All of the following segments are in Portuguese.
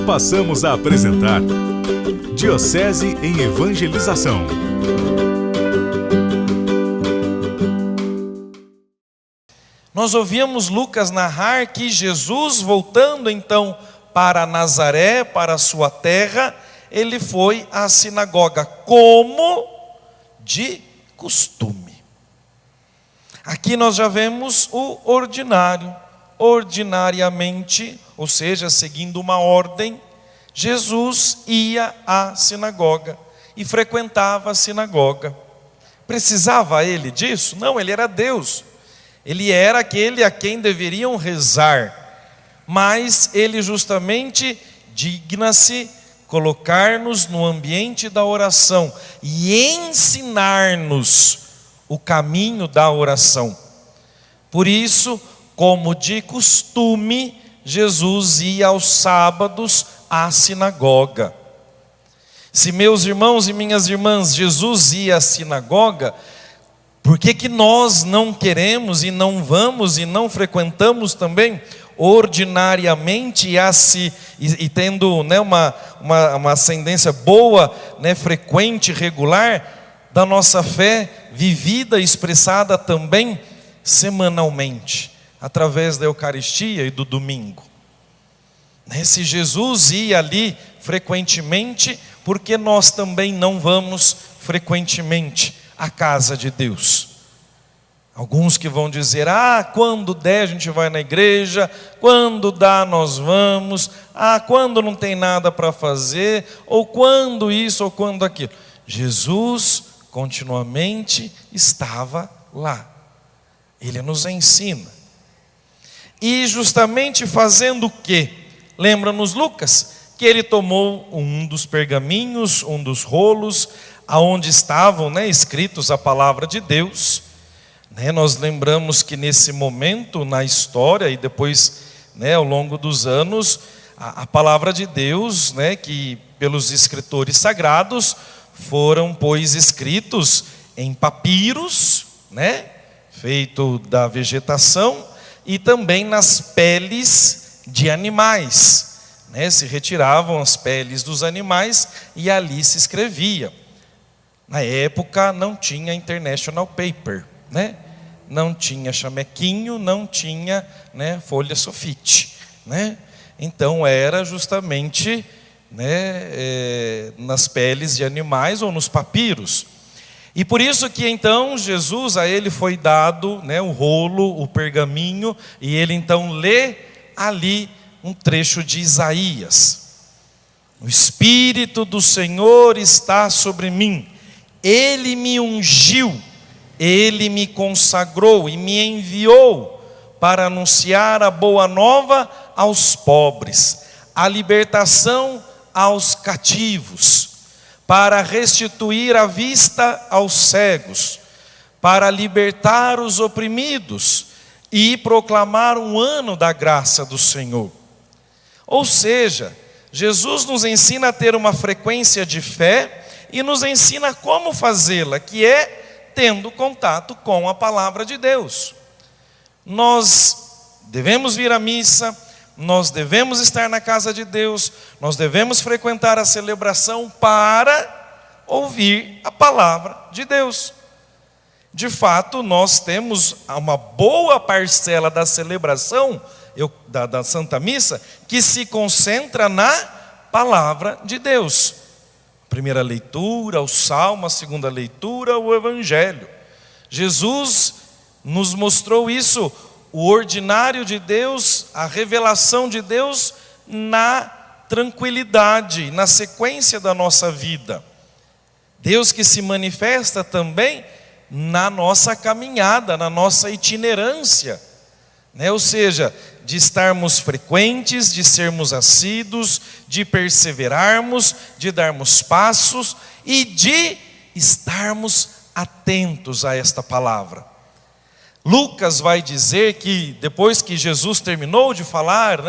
Passamos a apresentar Diocese em Evangelização. Nós ouvimos Lucas narrar que Jesus, voltando então para Nazaré, para a sua terra, ele foi à sinagoga como de costume. Aqui nós já vemos o ordinário. Ordinariamente, ou seja, seguindo uma ordem, Jesus ia à sinagoga e frequentava a sinagoga. Precisava ele disso? Não, ele era Deus. Ele era aquele a quem deveriam rezar. Mas ele justamente digna-se colocar-nos no ambiente da oração e ensinar-nos o caminho da oração. Por isso, como de costume, Jesus ia aos sábados à sinagoga. Se, meus irmãos e minhas irmãs, Jesus ia à sinagoga, por que nós não queremos e não vamos e não frequentamos também ordinariamente e tendo uma ascendência boa, frequente, regular, da nossa fé vivida e expressada também semanalmente, através da Eucaristia e do domingo? Se Jesus ia ali frequentemente, por que nós também não vamos frequentemente à casa de Deus? Alguns que vão dizer, quando der a gente vai na igreja, quando dá nós vamos, quando não tem nada para fazer, ou quando isso, ou quando aquilo. Jesus continuamente estava lá. Ele nos ensina. E justamente fazendo o quê? Lembra-nos Lucas, que ele tomou um dos pergaminhos, um dos rolos, aonde estavam escritos a palavra de Deus. Nós lembramos que nesse momento na história e depois ao longo dos anos, a palavra de Deus, que pelos escritores sagrados foram pois escritos em papiros, feito da vegetação, e também nas peles de animais, se retiravam as peles dos animais e ali se escrevia. Na época não tinha International Paper, não tinha chamequinho, não tinha folha sulfite, então era justamente nas peles de animais ou nos papiros. E por isso que então Jesus, a ele foi dado o rolo, o pergaminho, e ele então lê ali um trecho de Isaías. O Espírito do Senhor está sobre mim, Ele me ungiu, Ele me consagrou e me enviou para anunciar a boa nova aos pobres, a libertação aos cativos, para restituir a vista aos cegos, para libertar os oprimidos e proclamar um ano da graça do Senhor. Ou seja, Jesus nos ensina a ter uma frequência de fé e nos ensina como fazê-la, que é tendo contato com a palavra de Deus. Nós devemos vir à missa, nós devemos estar na casa de Deus, nós devemos frequentar a celebração para ouvir a palavra de Deus. De fato, nós temos uma boa parcela da celebração da Santa Missa que se concentra na palavra de Deus. Primeira leitura, o Salmo, a segunda leitura, o Evangelho. Jesus nos mostrou isso, o ordinário de Deus, a revelação de Deus na tranquilidade, na sequência da nossa vida. Deus que se manifesta também na nossa caminhada, na nossa itinerância, ou seja, de estarmos frequentes, de sermos assíduos, de perseverarmos, de darmos passos e de estarmos atentos a esta palavra. Lucas vai dizer que depois que Jesus terminou de falar,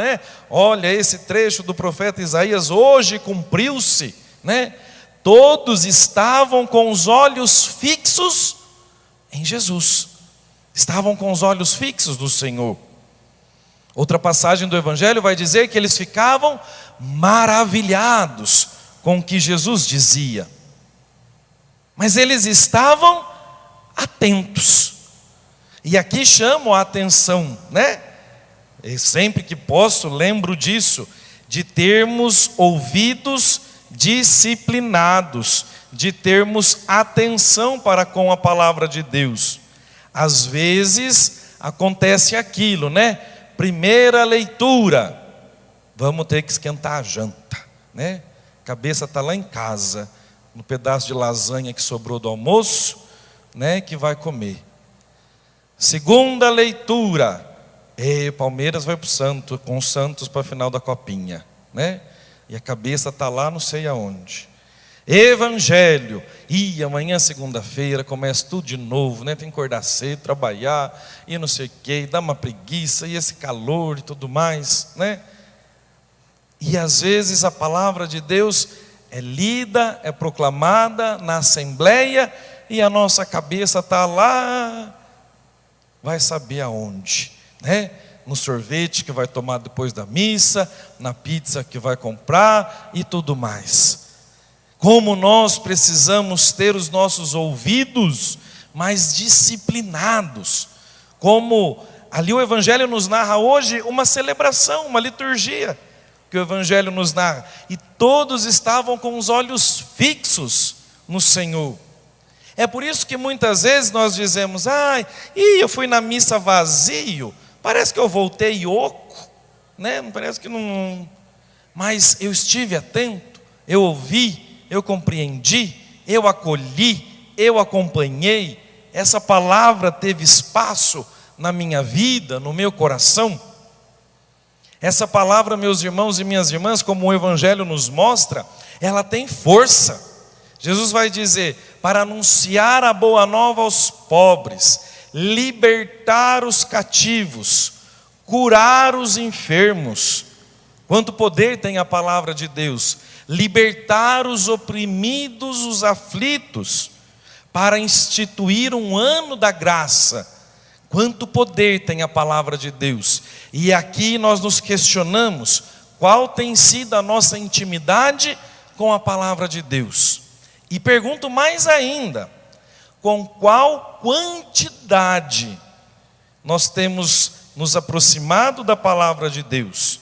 olha, esse trecho do profeta Isaías hoje cumpriu-se, todos estavam com os olhos fixos em Jesus, estavam com os olhos fixos do Senhor. Outra passagem do Evangelho vai dizer que eles ficavam maravilhados com o que Jesus dizia. Mas eles estavam atentos. E aqui chamo a atenção, né? E sempre que posso lembro disso, de termos ouvidos disciplinados, de termos atenção para com a palavra de Deus. Às vezes acontece aquilo, né? Primeira leitura, vamos ter que esquentar a janta, né? A cabeça está lá em casa, no pedaço de lasanha que sobrou do almoço, né? Que vai comer. Segunda leitura, o Palmeiras vai para o Santos, com o Santos para a final da copinha, né? E a cabeça está lá não sei aonde. Evangelho, amanhã segunda-feira começa tudo de novo, né? Tem que acordar cedo, trabalhar, e não sei o que, dá uma preguiça, e esse calor e tudo mais, né? E às vezes a palavra de Deus é lida, é proclamada na assembleia, e a nossa cabeça está lá, vai saber aonde, né? No sorvete que vai tomar depois da missa, na pizza que vai comprar e tudo mais. Como nós precisamos ter os nossos ouvidos mais disciplinados. Como ali o Evangelho nos narra hoje uma celebração, uma liturgia, que o Evangelho nos narra. E todos estavam com os olhos fixos no Senhor. É por isso que muitas vezes nós dizemos, eu fui na missa vazio, parece que eu voltei oco, né? Parece que não. Mas eu estive atento, eu ouvi, eu compreendi, eu acolhi, eu acompanhei. Essa palavra teve espaço na minha vida, no meu coração. Essa palavra, meus irmãos e minhas irmãs, como o Evangelho nos mostra, ela tem força. Jesus vai dizer, para anunciar a boa nova aos pobres, libertar os cativos, curar os enfermos. Quanto poder tem a palavra de Deus! Libertar os oprimidos, os aflitos, para instituir um ano da graça. Quanto poder tem a palavra de Deus! E aqui nós nos questionamos, qual tem sido a nossa intimidade com a palavra de Deus? E pergunto mais ainda, com qual quantidade nós temos nos aproximado da palavra de Deus?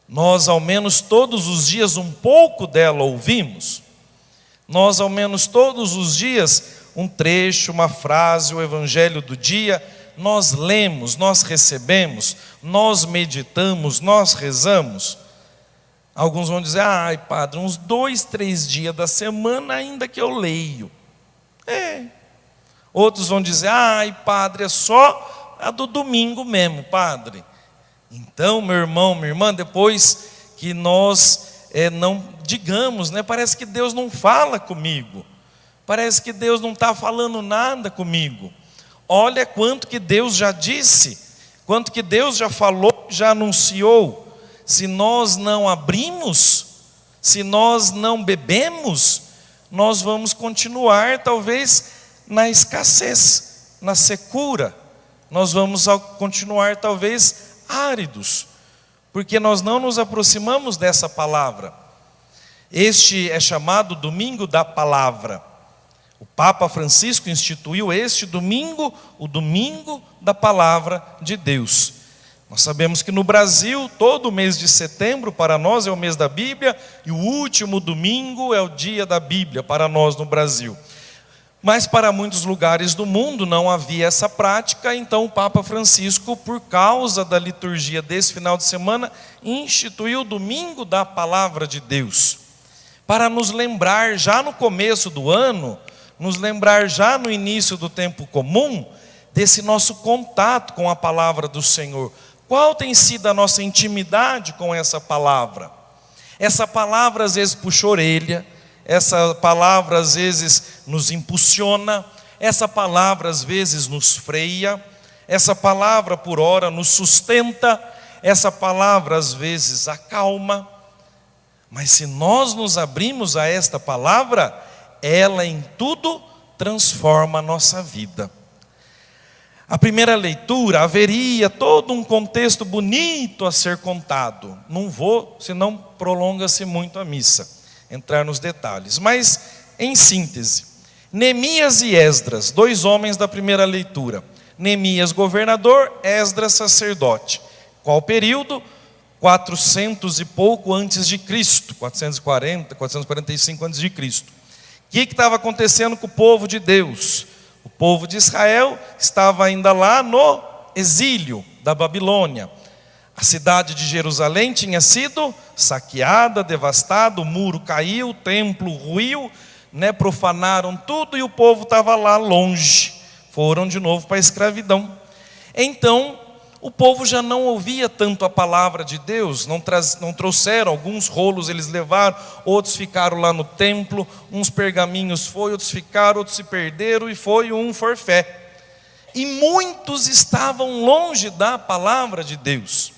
Nós ao menos todos os dias um pouco dela ouvimos? Nós ao menos todos os dias um trecho, uma frase, o evangelho do dia, nós lemos, nós recebemos, nós meditamos, nós rezamos? Alguns vão dizer, padre, uns 2, 3 dias da semana ainda que eu leio. Outros vão dizer, padre, é só a do domingo mesmo, padre. Então, meu irmão, minha irmã, depois que nós não digamos, né, parece que Deus não fala comigo, parece que Deus não está falando nada comigo. Olha quanto que Deus já disse, quanto que Deus já falou, já anunciou. Se nós não abrimos, se nós não bebemos, nós vamos continuar talvez na escassez, na secura. Nós vamos continuar talvez áridos, porque nós não nos aproximamos dessa palavra. Este é chamado Domingo da Palavra. O Papa Francisco instituiu este domingo, o Domingo da Palavra de Deus. Nós sabemos que no Brasil, todo o mês de setembro para nós é o mês da Bíblia, e o último domingo é o dia da Bíblia para nós no Brasil. Mas para muitos lugares do mundo não havia essa prática, então o Papa Francisco, por causa da liturgia desse final de semana, instituiu o Domingo da Palavra de Deus, para nos lembrar já no começo do ano, nos lembrar já no início do tempo comum, desse nosso contato com a palavra do Senhor. Qual tem sido a nossa intimidade com essa palavra? Essa palavra às vezes puxa a orelha, essa palavra às vezes nos impulsiona, essa palavra às vezes nos freia, essa palavra por hora nos sustenta, essa palavra às vezes acalma. Mas se nós nos abrimos a esta palavra, ela em tudo transforma a nossa vida. A primeira leitura haveria todo um contexto bonito a ser contado. Não vou, senão prolonga-se muito a missa, entrar nos detalhes. Mas, em síntese, Neemias e Esdras, dois homens da primeira leitura. Neemias governador, Esdras sacerdote. Qual período? 400 e pouco antes de Cristo, 440, 445 antes de Cristo. O que estava acontecendo com o povo de Deus? O povo de Israel estava ainda lá no exílio da Babilônia. A cidade de Jerusalém tinha sido saqueada, devastada, o muro caiu, o templo ruiu, profanaram tudo e o povo estava lá longe. Foram de novo para a escravidão. Então, o povo já não ouvia tanto a palavra de Deus, não trouxeram, alguns rolos eles levaram, outros ficaram lá no templo, uns pergaminhos foi, outros ficaram, outros se perderam e foi um forfé. E muitos estavam longe da palavra de Deus.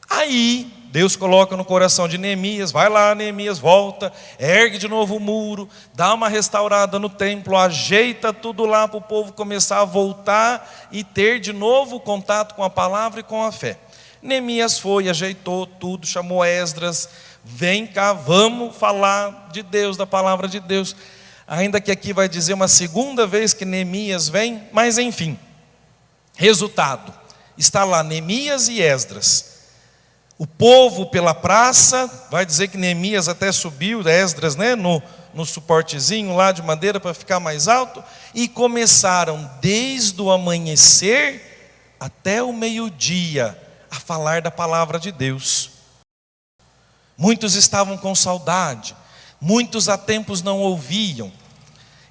Aí, Deus coloca no coração de Neemias, vai lá Neemias, volta, ergue de novo o muro, dá uma restaurada no templo, ajeita tudo lá para o povo começar a voltar e ter de novo contato com a palavra e com a fé. Neemias foi, ajeitou tudo, chamou Esdras, vem cá, vamos falar de Deus, da palavra de Deus. Ainda que aqui vai dizer uma segunda vez que Neemias vem, mas enfim, resultado, está lá Neemias e Esdras. O povo pela praça, vai dizer que Neemias até subiu, Esdras, no suportezinho lá de madeira para ficar mais alto, e começaram desde o amanhecer até o meio-dia a falar da palavra de Deus. Muitos estavam com saudade, muitos há tempos não ouviam,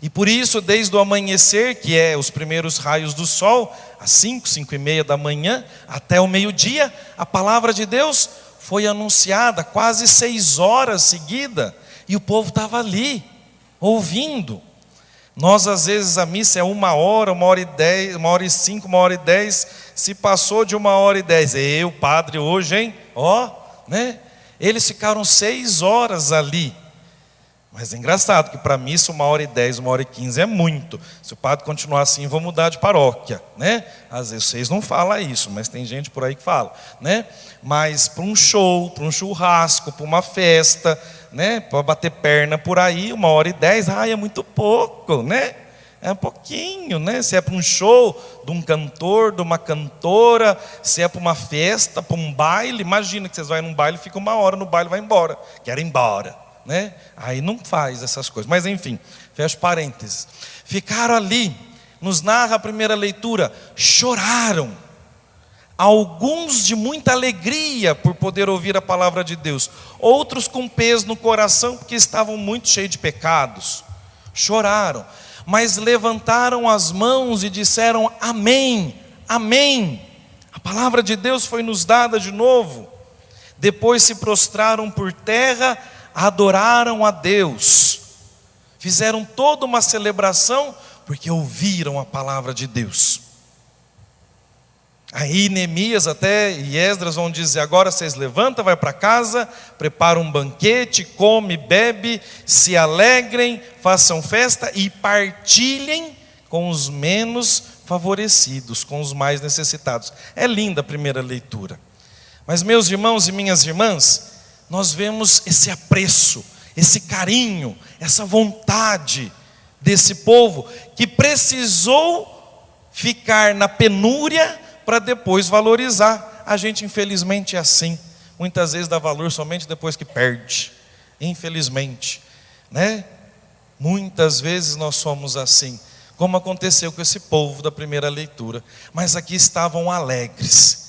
e por isso desde o amanhecer, que é os primeiros raios do sol, às 5h30 da manhã, até o meio-dia, a palavra de Deus foi anunciada quase 6 horas seguidas, e o povo estava ali, ouvindo. Nós às vezes a missa é 1h, 1h10, 1h05, 1h10, se passou de 1h10, o padre hoje, hein? Eles ficaram 6 horas ali. Mas é engraçado que para missa 1h10, 1h15 é muito. Se o padre continuar assim, vou mudar de paróquia, Às vezes vocês não falam isso, mas tem gente por aí que fala, Mas para um show, para um churrasco, para uma festa, para bater perna por aí, 1h10, é muito pouco, É um pouquinho, Se é para um show de um cantor, de uma cantora, se é para uma festa, para um baile, imagina que vocês vão num baile, fica 1 hora no baile, vai embora, quero ir embora. Aí não faz essas coisas, mas enfim, fecha parênteses. Ficaram ali, nos narra a primeira leitura, choraram, alguns de muita alegria por poder ouvir a palavra de Deus, outros com peso no coração porque estavam muito cheios de pecados, choraram, mas levantaram as mãos e disseram amém, amém. A palavra de Deus foi nos dada de novo. Depois se prostraram por terra, adoraram a Deus, fizeram toda uma celebração, porque ouviram a palavra de Deus. Aí Neemias e Esdras vão dizer, agora vocês levantam, vai para casa, preparam um banquete, come, bebe, se alegrem, façam festa e partilhem com os menos favorecidos, com os mais necessitados. É linda a primeira leitura. Mas meus irmãos e minhas irmãs, nós vemos esse apreço, esse carinho, essa vontade desse povo que precisou ficar na penúria para depois valorizar. A gente infelizmente é assim, muitas vezes dá valor somente depois que perde, infelizmente, Muitas vezes nós somos assim, como aconteceu com esse povo da primeira leitura, mas aqui estavam alegres.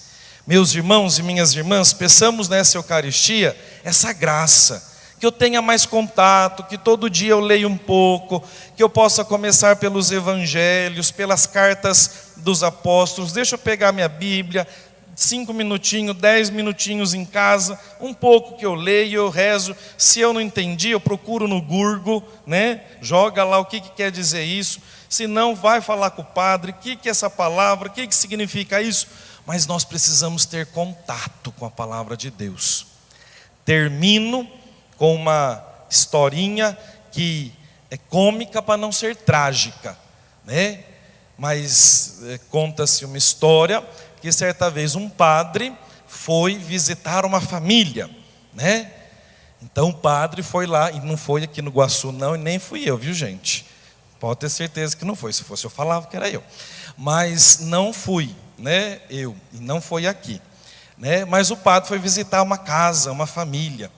Meus irmãos e minhas irmãs, peçamos nessa Eucaristia essa graça, que eu tenha mais contato, que todo dia eu leia um pouco, que eu possa começar pelos evangelhos, pelas cartas dos apóstolos. Deixa eu pegar minha Bíblia, 5 minutinhos, 10 minutinhos em casa, um pouco que eu leio, eu rezo. Se eu não entendi, eu procuro no Google, Joga lá o que quer dizer isso. Se não, vai falar com o padre, o que é essa palavra, o que significa isso. Mas nós precisamos ter contato com a palavra de Deus. Termino com uma historinha que é cômica para não ser trágica, Mas conta-se uma história que certa vez um padre foi visitar uma família, né? Então o padre foi lá, e não foi aqui no Iguaçu não, e nem fui eu, viu gente? Pode ter certeza que não foi, se fosse eu falava que era eu. Mas não fui, né, e não foi aqui, né? Mas o padre foi visitar uma casa, uma família.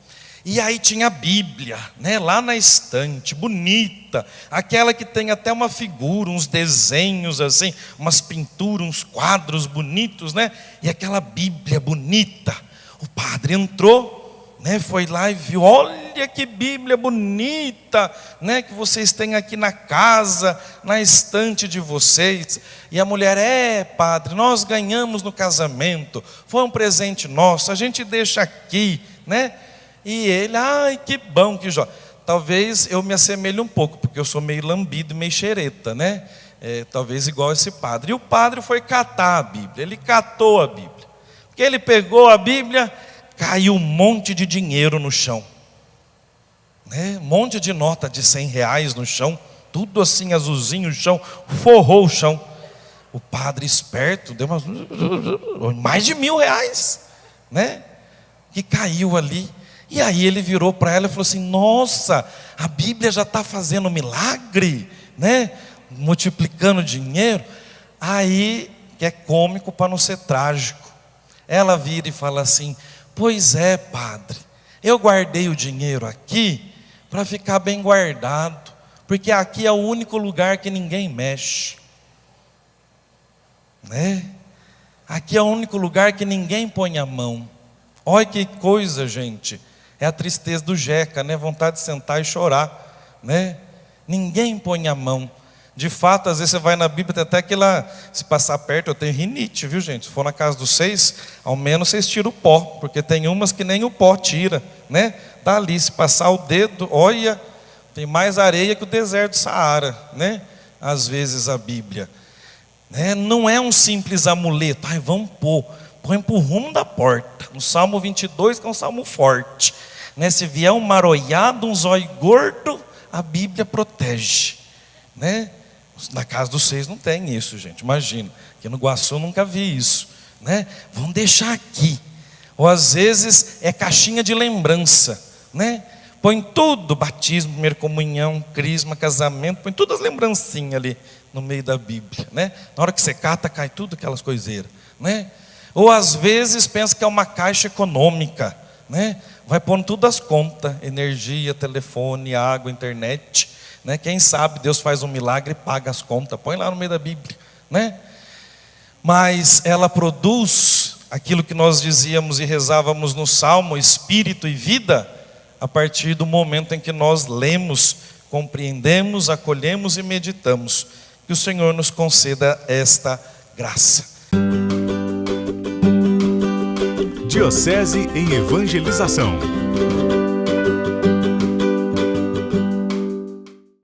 E aí tinha a Bíblia, né, lá na estante, bonita, aquela que tem até uma figura, uns desenhos assim, umas pinturas, uns quadros bonitos, né? E aquela Bíblia bonita. O padre entrou, né, foi lá e viu, olha que Bíblia bonita, né, que vocês têm aqui na casa, na estante de vocês. E a mulher, padre, nós ganhamos no casamento, foi um presente nosso, a gente deixa aqui, né? E ele, ai, que bom, que joia. Talvez eu me assemelhe um pouco, porque eu sou meio lambido, meio xereta, né? Talvez igual esse padre. E o padre foi catar a Bíblia, ele catou a Bíblia. Porque ele pegou a Bíblia, caiu um monte de dinheiro no chão. Né? Um monte de nota de R$100 no chão, tudo assim azulzinho no chão, forrou o chão. O padre esperto, deu mais de R$1.000, né? Que caiu ali. E aí ele virou para ela e falou assim, nossa, a Bíblia já está fazendo milagre, né? Multiplicando dinheiro. Aí, que é cômico para não ser trágico, ela vira e fala assim, pois é, padre, eu guardei o dinheiro aqui para ficar bem guardado, porque aqui é o único lugar que ninguém mexe, né? Aqui é o único lugar que ninguém põe a mão. Olha que coisa, gente. É a tristeza do Jeca, né? Vontade de sentar e chorar, né? Ninguém põe a mão. De fato, às vezes você vai na Bíblia, tem até aquela, se passar perto, eu tenho rinite, viu gente? Se for na casa dos 6, ao menos vocês tiram o pó, porque tem umas que nem o pó tira, né? Tá ali, se passar o dedo, olha, tem mais areia que o deserto do Saara, né? Às vezes a Bíblia, né? Não é um simples amuleto, ai, vamos pôr. Põe para o rumo da porta. No Salmo 22, que é um salmo forte, né? Se vier um maroiado, um zóio gordo, a Bíblia protege, né? Na casa dos 6 não tem isso, gente, imagina. Aqui no Iguaçu eu nunca vi isso, né? Vamos deixar aqui. Ou às vezes é caixinha de lembrança, né? Põe tudo, batismo, primeira comunhão, crisma, casamento, põe todas as lembrancinhas ali no meio da Bíblia, né? Na hora que você cata, cai tudo aquelas coiseiras, né? Ou às vezes pensa que é uma caixa econômica, né? Vai pondo tudo as contas, energia, telefone, água, internet, né? Quem sabe Deus faz um milagre e paga as contas, põe lá no meio da Bíblia, né? Mas ela produz aquilo que nós dizíamos e rezávamos no Salmo, espírito e vida, a partir do momento em que nós lemos, compreendemos, acolhemos e meditamos. Que o Senhor nos conceda esta graça. Diocese em Evangelização.